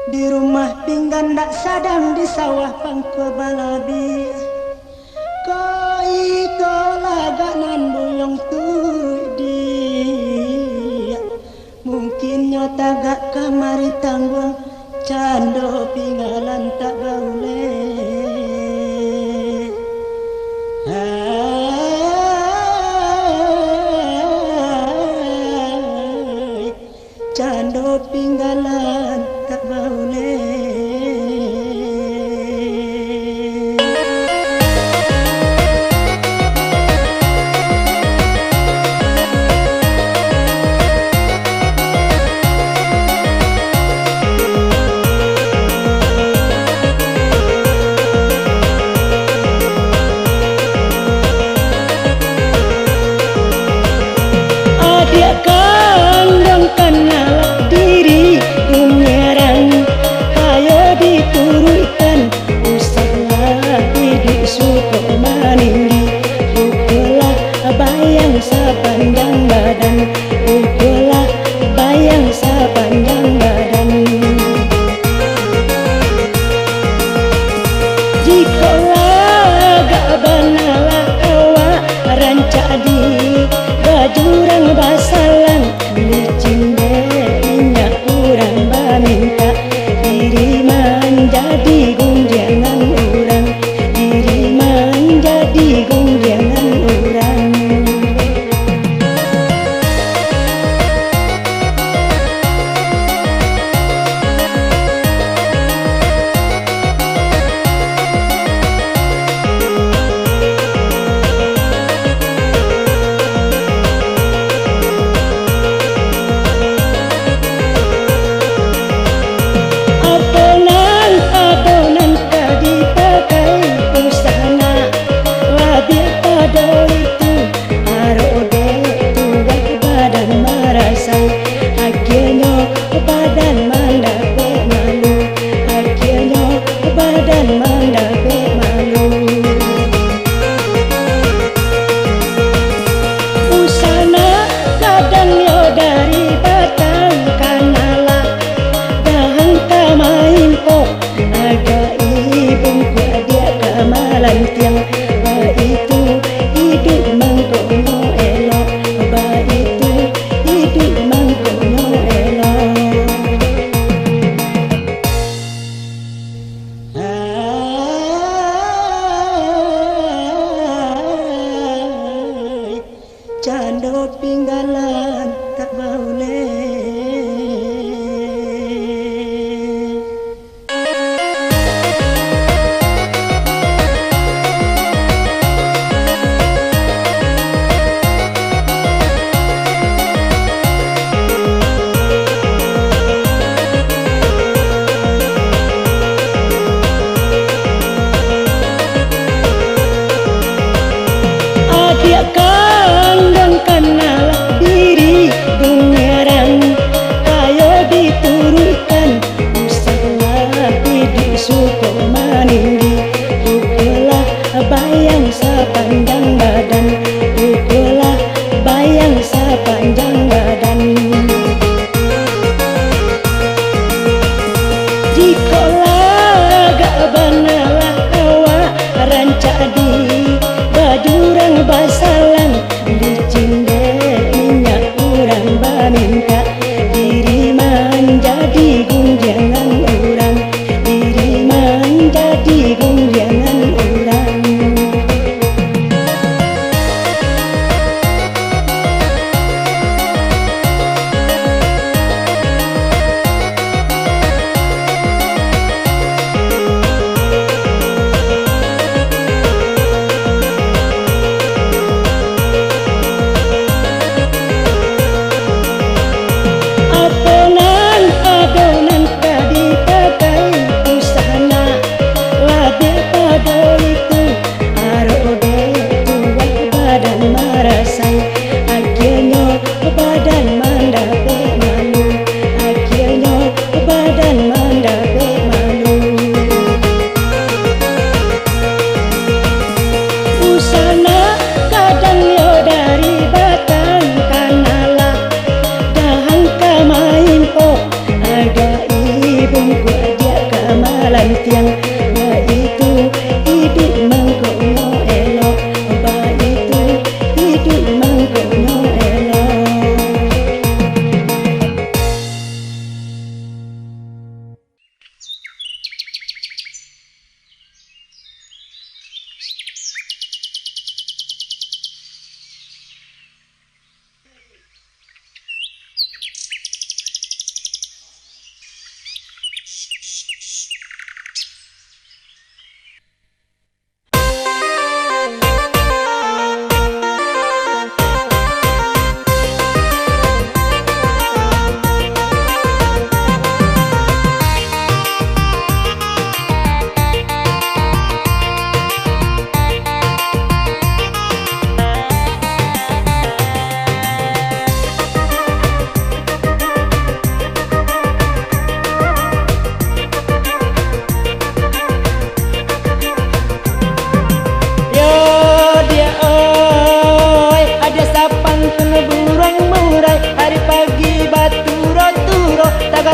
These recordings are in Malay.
Di rumah pinggan dak sadang di sawah pangko balabi. Koi tolaga nan boyong turu dia. Mungkin nyota gak kamari tanggung cando pinggalan tak baule. Cando pinggalan tak baule. Adik kandung kenal diri menyerang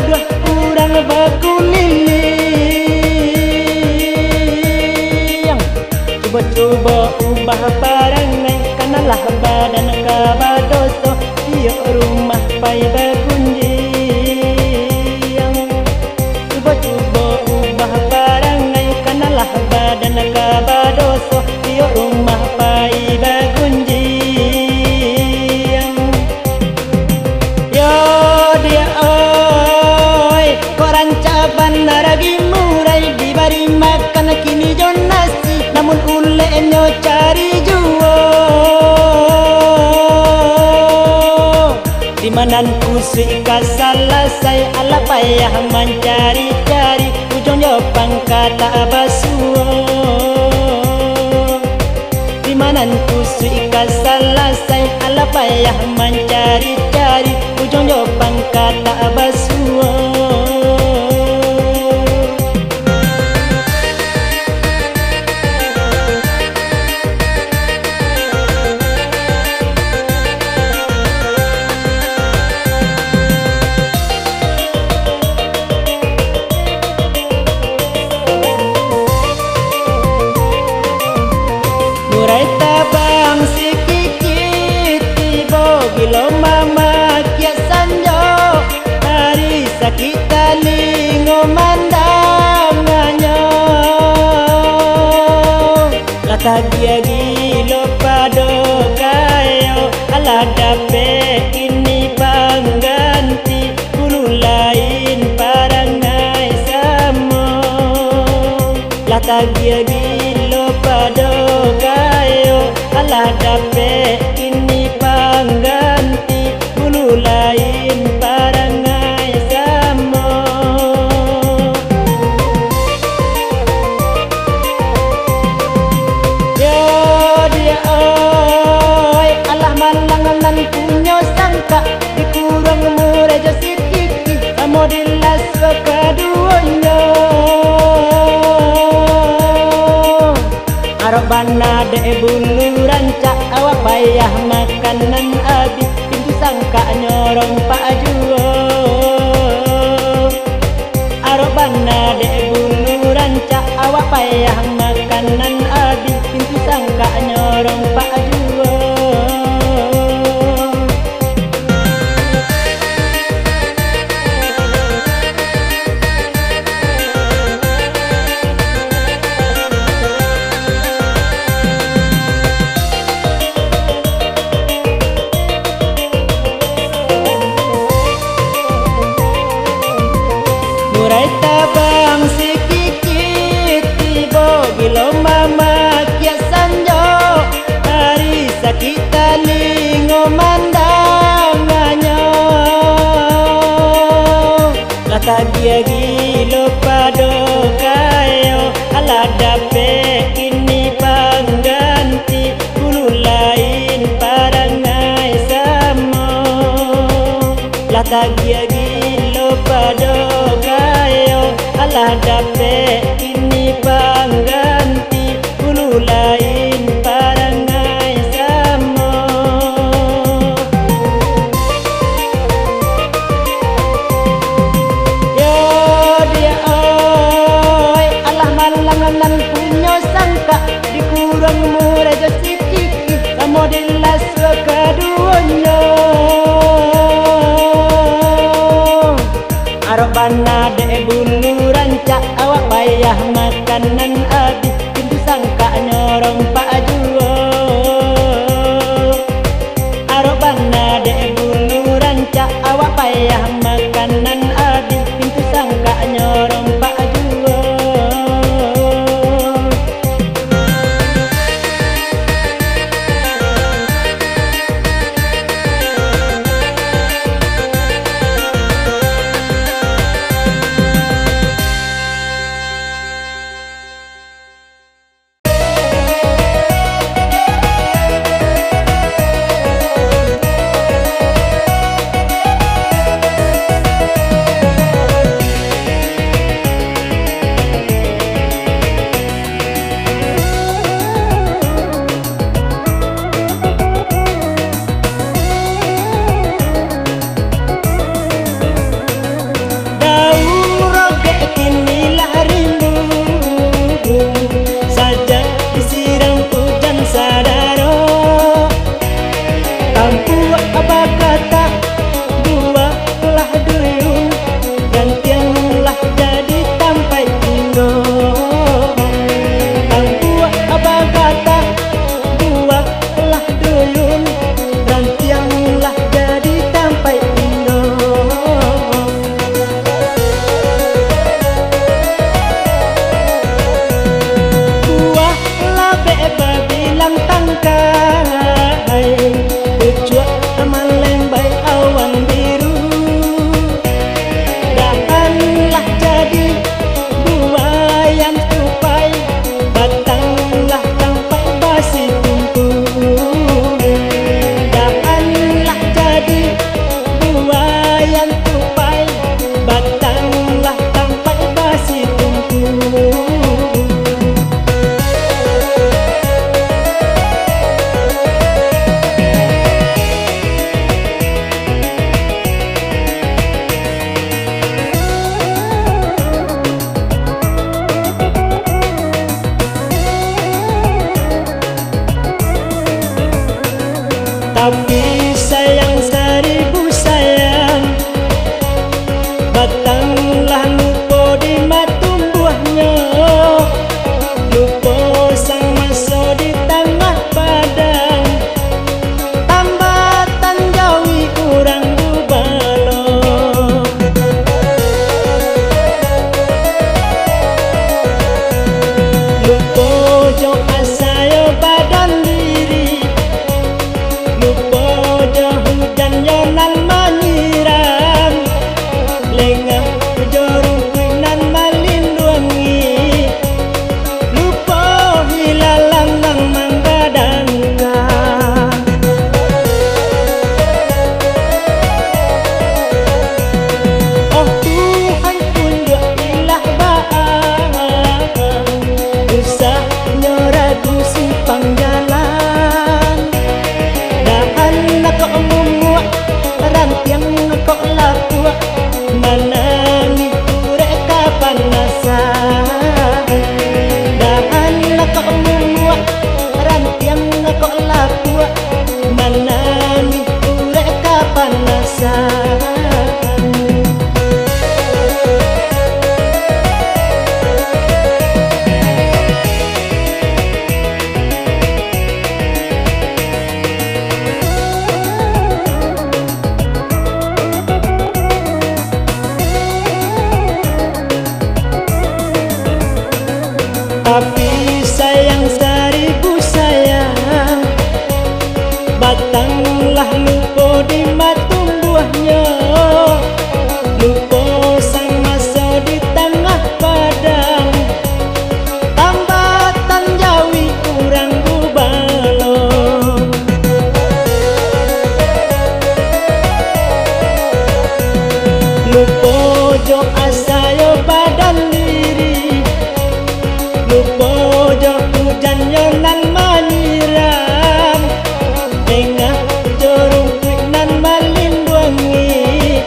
aduh kurang bakuliling. Coba-coba ubah barangai kanalah badan kabadoso iyo rumah pai bagunjing. Coba-coba ubah barangai kanalah badan kabadoso iyo rumah pai bagunjing. Yo dia oi koran caban naragi murai dibari makan kini jon nasi namun ule enyo cari juo. Dimanan kusui kasalasai ala payah mencari-cari ujungnya pangkata basuo. Dimanan kusui kasalasai ala payah mencari-cari ujungnya pangkata basuo. Murai tabang sikikit tibo gilo mama kia sanjo hari sakita lingo mandanganyo lata dia gilo pado kayo ala dape ini pangganti bulu lain parangai samo lata dia gilo pado kayo ala dape ini pangganti bulu lain parangai samo. Yo dia oi alah malangan punya sangka dikurang murejo sikiki amodilas kaduanya. Arobana de bulu ranca awak payah makanan abi pintu sangka nyorong pak juo. Arobana de bulu ranca awak payah makanan abi pintu sangka nyorong pak juo. Murai tabang sikikit tibo gilo mama kia sanjo hari sakita lingo mandanganyo lata dia gilo pado kayo ala dape ini pangganti bulu lain parangai samo lata dia gilo pado kayo ala dape ini pangganti bulu lain parangai samo. Yo dia oi alah malangan punya sangka dikurang murejo sikiki amodilas kaduanya. Arobana de bulu ranca awak payah makanan abi pintu sangka nyorong pak juo. Arobana de bulu ranca awak payah makanan abi pintu sangka nyorong pak juo. Tapi sayang seribu sayang, batanglah lupa di matung buahnya, lupa sang masa di tengah padang, tambatan jawi kurang bubalong. Lupa jo asayo badan diri, lupa jo hujan yo nan manyiram, tengah jorong nan melindungi,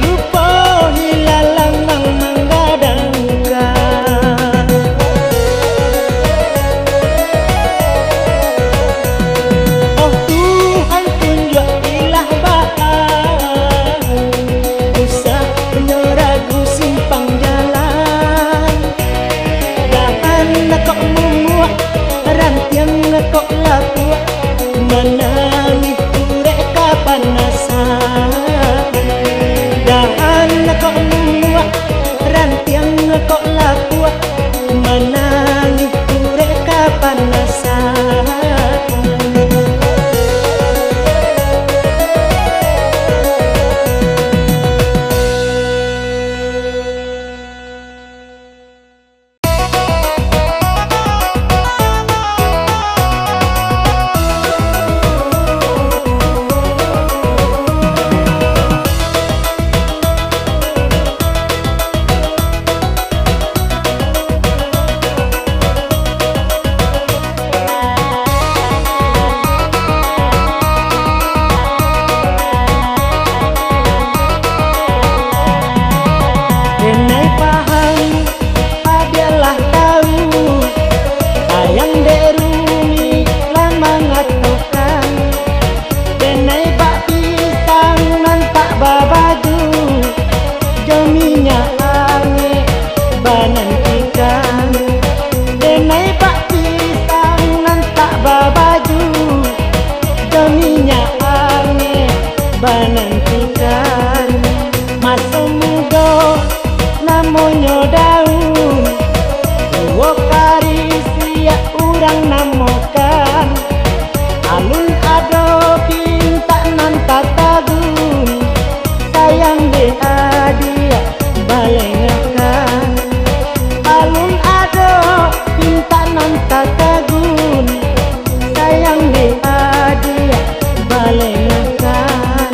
lupa hilalang mang menggadangkan. Oh Tuhan tunjuk ilah bahan, usah ragu simpang jalan, dahan kok memuak, rantiang kok lapuak, menangis turek kapanasan. Dahan kok memuak, rantiang kok lapuak, menangis turek kapanasan. Denai paham adalah tahu, ayang derumi lama ngatokan. Denai bak pisang nan tak babaju, jaminya ange banan ikan. Denai bak pisang nan tak babaju, jaminya ange banan ikan. Masa muda namonyo daun, dua kari siap urang namokan. Alun ado pinta nan tatagun, sayang de adia balengakan. Alun ado pinta nan tatagun, sayang de adia balengakan.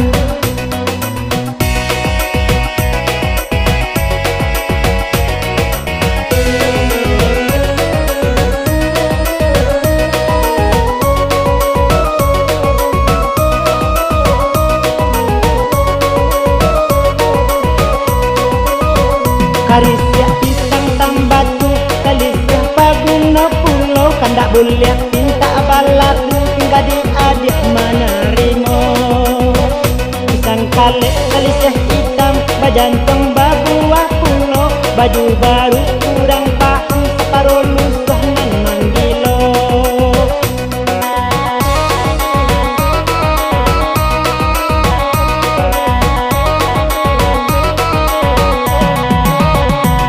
Karisya pisang tambatu, kalisya paguna pulau, kandak buliak pinta balatu, hingga di adik menerima. Pisang kalek kalisya hitam, bajantong babuah pulau, baju baru kurang paham, separuh lusuh nan manggilo.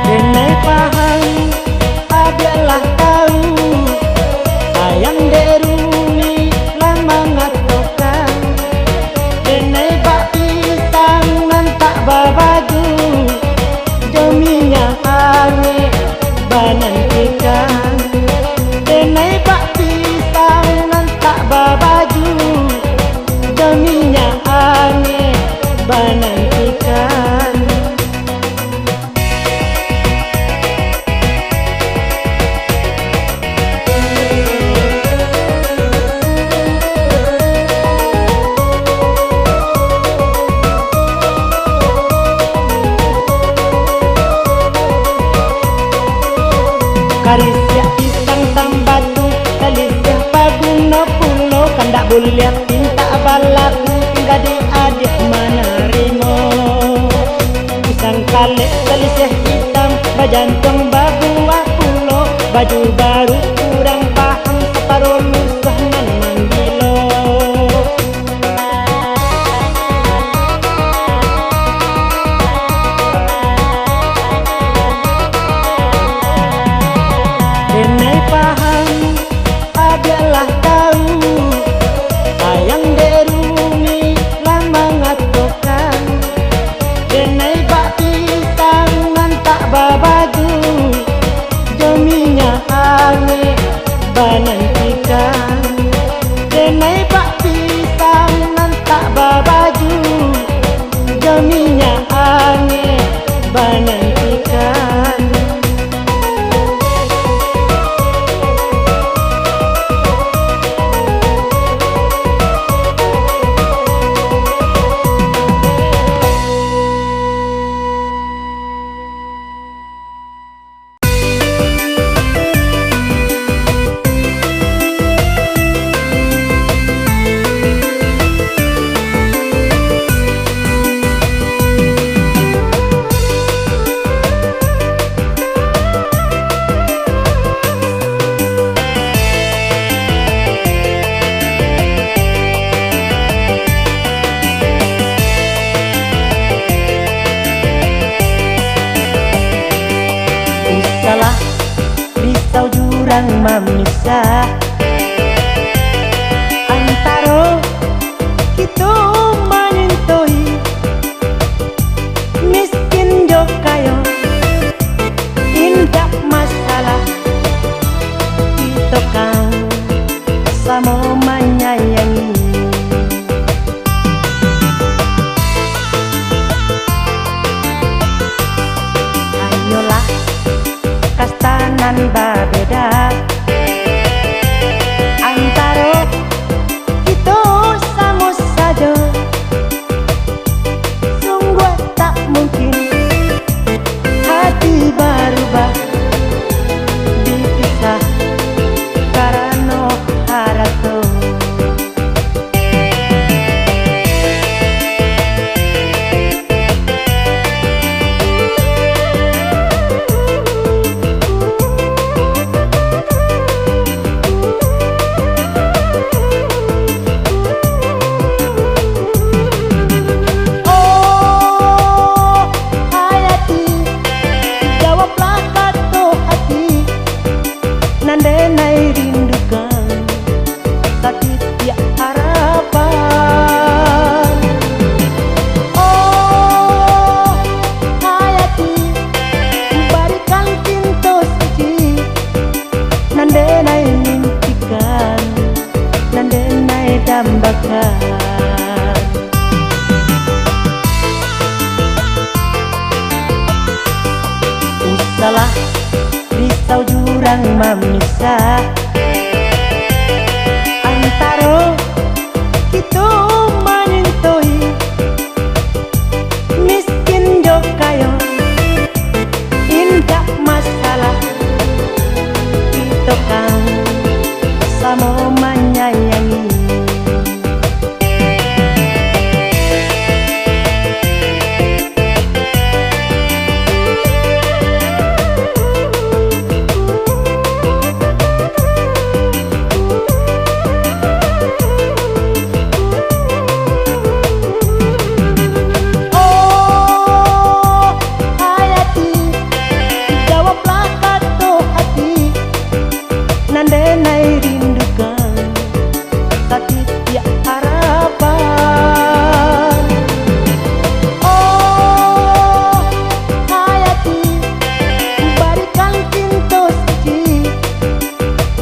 Denai paham adalah tahu, sayang derumi lama ngatokan. Denai bak pisang nan tak babaju, jaminya ange banan ikan. Denai bak pisang nan tak babaju, jaminya ange banan ikan. Karisya pisang tambatu, kalisya paguna pulau, kandak buliak pinta balaku, hingga di adik menerima. Pisang kalek kalisya hitam, bajantong babuah pulau, baju baru kurang paham, separuh lusuh nan manggilo. risau jurang memisah antara kita menyentui miskin jo kayo indak masalah kita kan sama menyayangi. Ayolah kastanan berbeda antara kita sama saja, sungguh tak mungkin hati berubah dipisah karena haratu. Denai rindukan sakit ya harapan. Oh hayati berikan cinta suci nan denai mimpikan nan denai dambakan. Usahlah risau jurang memisah antara kita menyentui miskin jo kayo indak masalah kita kan sama menyayangi. Denai rindukan sakit ya harapan. Oh hayati berikan cinta suci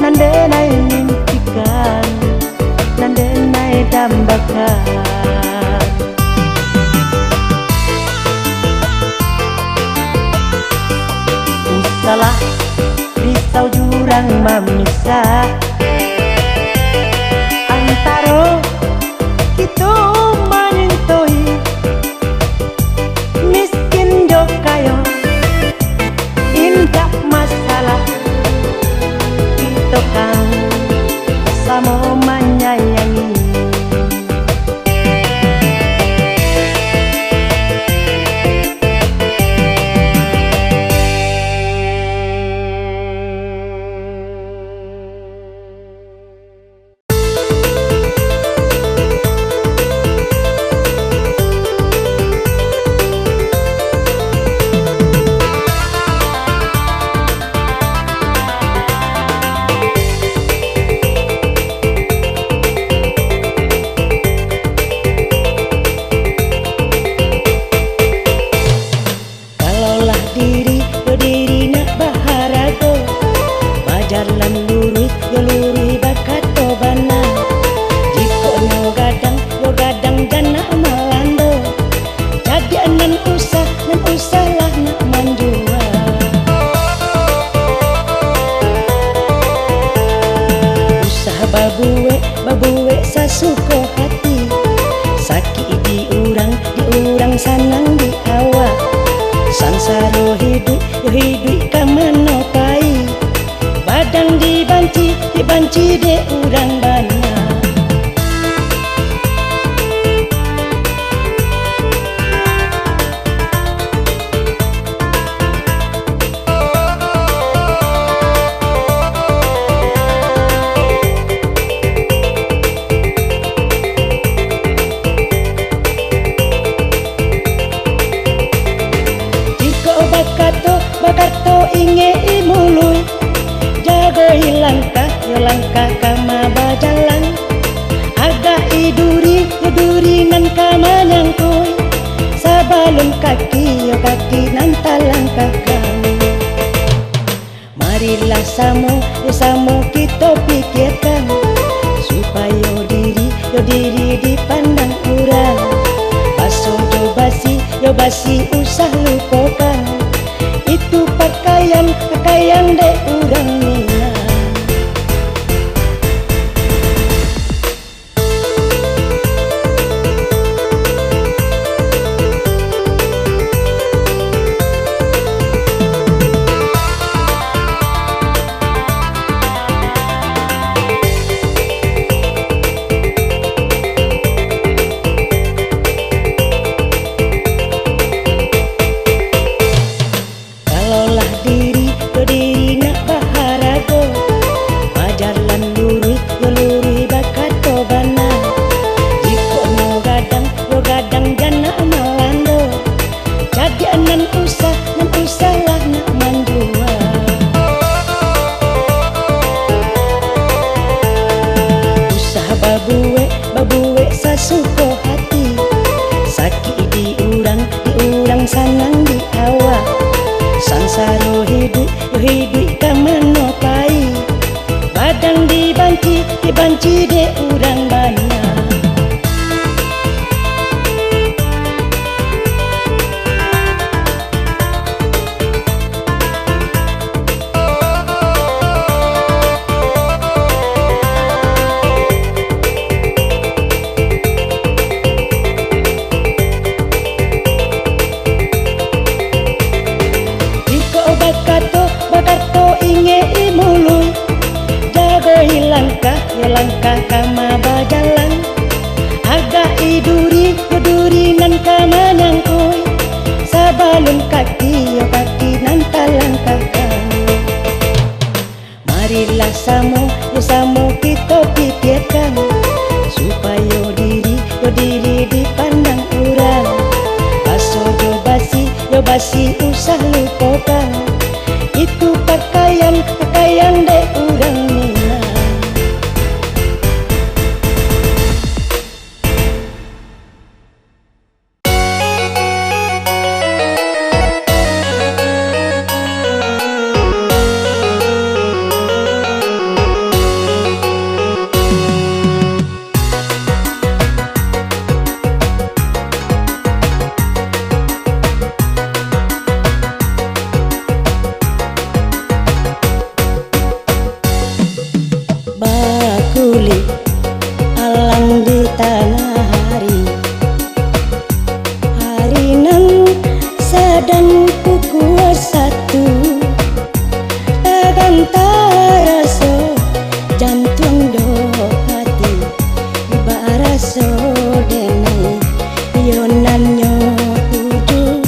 nan denai mimpikan nan denai dambakan. Usahlah risau jurang memisah antara kita menyentui miskin jo kayo indak masalah kita kan sama menyayangi. Babuwe sasuko hati sakit di urang sanang di awak sansaro hidup kamano pai badang dibanci de urang banyak. Bakato inge imului yo langkah kama bajalan. Aga iduri nan kama nyangkui. Sabalun kaki yo kaki nan talangkah kamu. Marilah samo kita pikirkan, supaya yo diri dipandang kurang. Baso yo basi usah lupakan. Itu pakaian dek urang Minang. Diri nak baharago, majalan lurui bakato bana. Jiko no gadang jana malando. Jadi nan usah lah nak manjua. Usah babuwe sasuko hati. Sakit di urang sanang di awak. Sansaro hidup kamano pai. Badang dibanci de urang banyak. Bakato inge imului. Jago langkah kama bajalan. Aga iduri nan kama nyangkui. Sabalun kaki yo kaki nan talangkah kamu. Marilah samo kita pikirkan, supaya diri dipandang urang. Baso yo basi usah lupakan. Itu pakaian dek urang Minang. Bakuli alang di tanah hari nan sedang pukul 1. Tagan taraso jantung do hati. Baraso dene yonanyo tuju.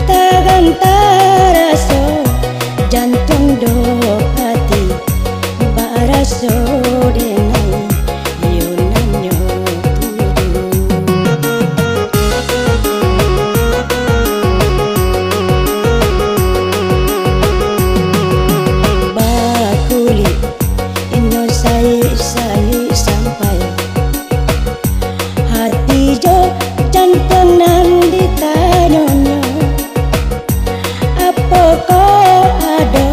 Tagan taraso jantung do hati. Baraso denai yonanyo tuju. Bakuli inyo sai sampai. Hati jo jantung nan ditanyonyo. Apa ko ada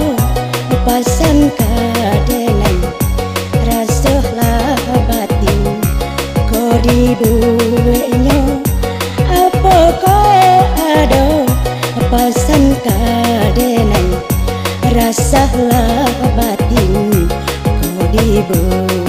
pasan kadenai. Rasalah batin ko dibuenyo. Apa ko ada pasan kadenai. Rasalah batin ko dibuenyo.